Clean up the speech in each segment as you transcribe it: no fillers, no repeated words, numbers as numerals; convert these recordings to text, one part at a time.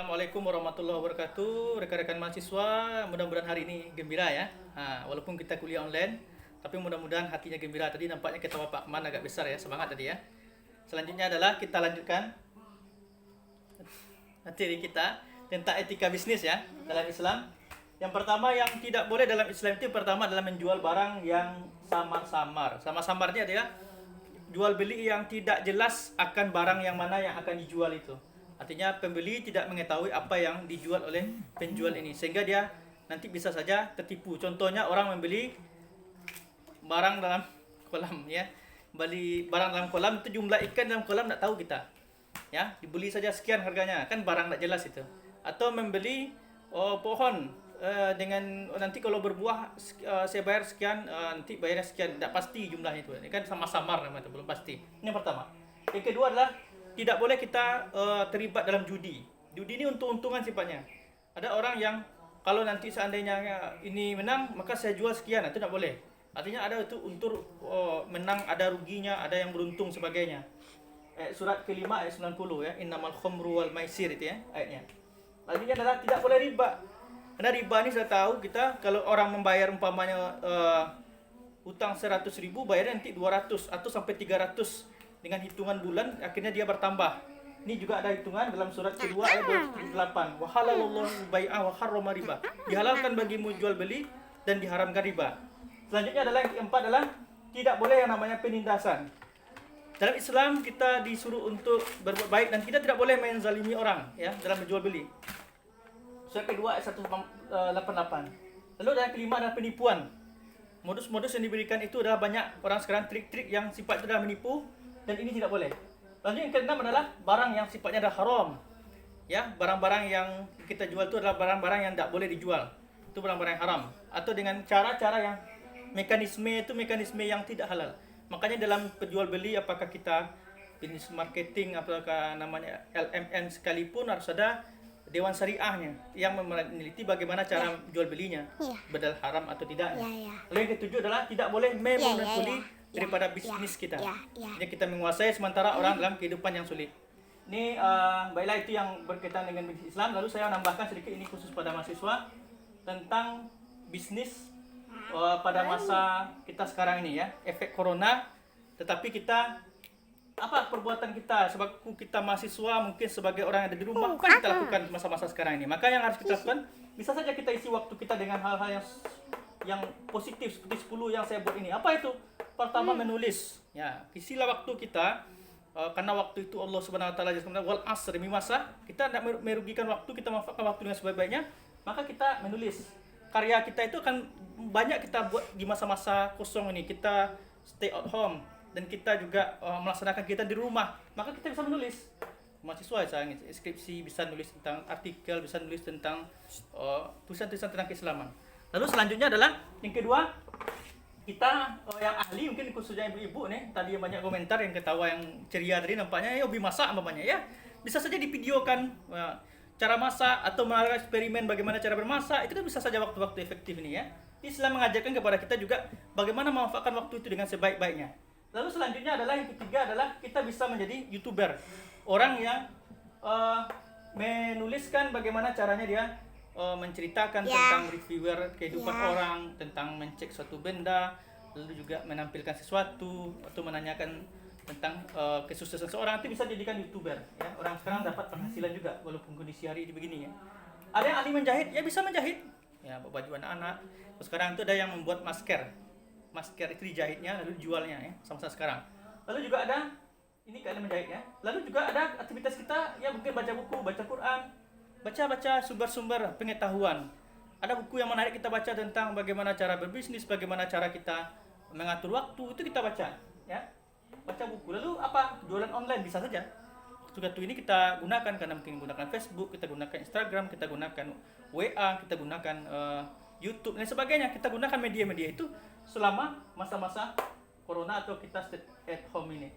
Assalamualaikum warahmatullahi wabarakatuh, rekan-rekan mahasiswa. Mudah-mudahan hari ini gembira ya. Walaupun kita kuliah online, tapi mudah-mudahan hatinya gembira. Tadi nampaknya ketawa Pak Man agak besar ya, semangat tadi ya. Selanjutnya adalah kita lanjutkan materi kita tentang etika bisnis ya dalam Islam. Yang pertama yang tidak boleh dalam Islam itu pertama adalah menjual barang yang samar-samar. Samar-samarnya adalah jual beli yang tidak jelas akan barang yang mana yang akan dijual itu. Artinya pembeli tidak mengetahui apa yang dijual oleh penjual ini, sehingga dia nanti bisa saja tertipu. Contohnya orang membeli barang dalam kolam ya, beli barang dalam kolam itu jumlah ikan dalam kolam tidak tahu kita, ya dibeli saja sekian harganya, kan barang tidak jelas itu. Atau membeli pohon dengan nanti kalau berbuah saya bayar sekian, nanti bayarnya sekian, tidak pasti jumlahnya itu. Ini kan sama-samar namanya, belum pasti. Ini yang pertama. Yang kedua adalah tidak boleh kita terlibat dalam judi. Judi ini untung-untungan sifatnya. Ada orang yang kalau nanti seandainya ini menang, maka saya jual sekian, itu tidak boleh. Artinya ada itu untuk menang, ada ruginya, ada yang beruntung sebagainya. Surat kelima ayat 90 ya, innamal khamru wal maisir itu ya ayatnya. Artinya adalah tidak boleh riba. Karena riba ini sudah tahu kita, kalau orang membayar umpamanya utang 100.000, bayarnya nanti 200 atau sampai 300 dengan hitungan bulan, akhirnya dia bertambah. Ini juga ada hitungan dalam surat kedua ayat 28. Wa halallahu bai'a wa harrama riba. Dihalalkan bagimu jual beli dan diharamkan riba. Selanjutnya adalah yang keempat adalah tidak boleh yang namanya penindasan. Dalam Islam kita disuruh untuk berbuat baik dan kita tidak boleh menzalimi orang ya dalam menjual beli. Surat kedua ayat 188. Lalu yang kelima adalah penipuan. Modus-modus yang diberikan itu adalah banyak orang sekarang trik-trik yang sifatnya adalah menipu, dan ini tidak boleh. Lanjut yang keenam adalah barang yang sifatnya adalah haram. Ya, barang-barang yang kita jual itu adalah barang-barang yang tidak boleh dijual. Itu barang-barang yang haram. Atau dengan cara-cara yang mekanisme yang tidak halal. Makanya dalam penjual beli, apakah kita bisnis marketing, apakah namanya LMN sekalipun, harus ada Dewan Syariahnya yang meneliti bagaimana cara jual belinya, badal haram atau tidaknya. Lalu yang ketujuh adalah tidak boleh memonopoli daripada bisnis kita. Jadi kita menguasai sementara orang dalam kehidupan yang sulit. Ini baiklah itu yang berkaitan dengan bisnis Islam. Lalu saya menambahkan sedikit, ini khusus pada mahasiswa, tentang bisnis pada masa kita sekarang ini ya, efek corona. Tetapi kita, apa perbuatan kita sebab kita mahasiswa, mungkin sebagai orang yang ada di rumah, apa yang kita lakukan masa-masa sekarang ini? Maka yang harus kita lakukan, bisa saja kita isi waktu kita dengan hal-hal yang positif seperti 10 yang saya buat ini. Apa itu? Pertama menulis. Ya, isilah waktu kita, karena waktu itu Allah Subhanahu wa taala jelaskan wal asr, demi masa, kita tidak merugikan waktu, kita manfaatkan waktu dengan sebaik-baiknya, maka kita menulis. Karya kita itu akan banyak kita buat di masa-masa kosong ini. Kita stay at home dan kita juga melaksanakan kegiatan di rumah, maka kita bisa menulis. Mahasiswa saya skripsi bisa nulis tentang artikel, bisa nulis tentang tulisan-tulisan tentang keislaman. Lalu selanjutnya adalah yang kedua, kita yang ahli, mungkin khususnya ibu-ibu nih, tadi yang banyak komentar yang ketawa yang ceria tadi, nampaknya ya hobi masak namanya ya. Bisa saja divideokan cara masak atau melakukan eksperimen bagaimana cara bermasak, itu kan bisa saja waktu-waktu efektif ini ya. Islam mengajarkan kepada kita juga bagaimana memanfaatkan waktu itu dengan sebaik-baiknya. Lalu selanjutnya adalah yang ketiga adalah kita bisa menjadi YouTuber. Orang yang menuliskan bagaimana caranya dia menceritakan tentang reviewer kehidupan orang, tentang mencek suatu benda, lalu juga menampilkan sesuatu atau menanyakan tentang kesuksesan seorang, itu bisa dijadikan YouTuber ya. Orang sekarang dapat penghasilan juga walaupun kondisi hari ini begini ya. Ada yang ahli menjahit, ya bisa menjahit ya, baju anak-anak. Sekarang itu ada yang membuat masker itu dijahitnya lalu dijualnya ya, sama sekarang. Lalu juga ada ini kalian menjahitnya. Lalu juga ada aktivitas kita ya, mungkin baca buku, baca Quran, baca sumber-sumber pengetahuan. Ada buku yang menarik kita baca tentang bagaimana cara berbisnis, bagaimana cara kita mengatur waktu, itu kita baca ya. Baca buku. Lalu apa? Jualan online bisa saja. Waktu ini kita gunakan, karena mungkin gunakan Facebook, kita gunakan Instagram, kita gunakan WA, kita gunakan YouTube dan sebagainya. Kita gunakan media-media itu selama masa-masa corona atau kita stay at home ini.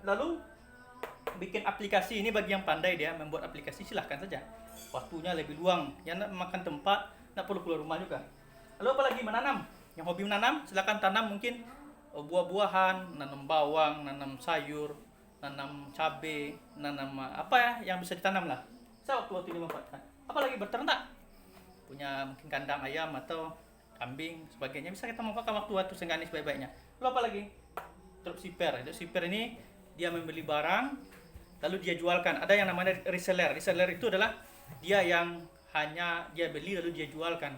Lalu bikin aplikasi ini, bagi yang pandai dia membuat aplikasi, silahkan saja. Waktunya lebih luang, yang nak makan tempat, nak perlu keluar rumah juga. Lalu apalagi menanam, yang hobi menanam, silahkan tanam mungkin buah-buahan, nanam bawang, nanam sayur, nanam cabai, nanam apa ya yang bisa ditanam lah. bisa waktu-waktu ini memanfaatkan. Apalagi berternak, punya mungkin kandang ayam atau kambing sebagainya, bisa kita manfaatkan waktu-waktu senggang ini sebaik-baiknya. Lalu apalagi dropshipper ini dia membeli barang lalu dia jualkan. Ada yang namanya reseller. Reseller itu adalah dia yang hanya dia beli lalu dia jualkan,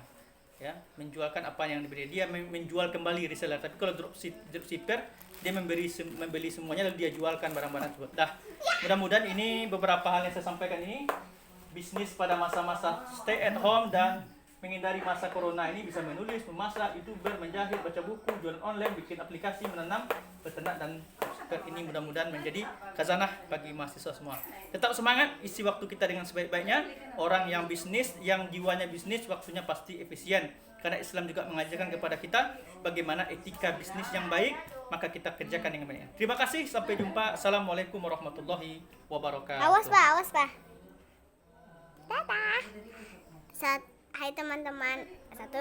ya, menjualkan apa yang dibeli, dia menjual kembali reseller. Tapi kalau dropshipper dia membeli semuanya lalu dia jualkan barang-barang tersebut. Dah, mudah-mudahan ini beberapa hal yang saya sampaikan ini bisnis pada masa-masa stay at home dan menghindari masa corona ini bisa menulis, memasak, youtuber, menjahit, baca buku, jualan online, bikin aplikasi, menanam, beternak, dan ini mudah-mudahan menjadi khazanah bagi mahasiswa semua. Tetap semangat, isi waktu kita dengan sebaik-baiknya. Orang yang bisnis, yang jiwanya bisnis, waktunya pasti efisien. Karena Islam juga mengajarkan kepada kita bagaimana etika bisnis yang baik, maka kita kerjakan dengan baik. Terima kasih, sampai jumpa. Assalamualaikum warahmatullahi wabarakatuh. Awas Pak. Dadah. Hai teman-teman. Satu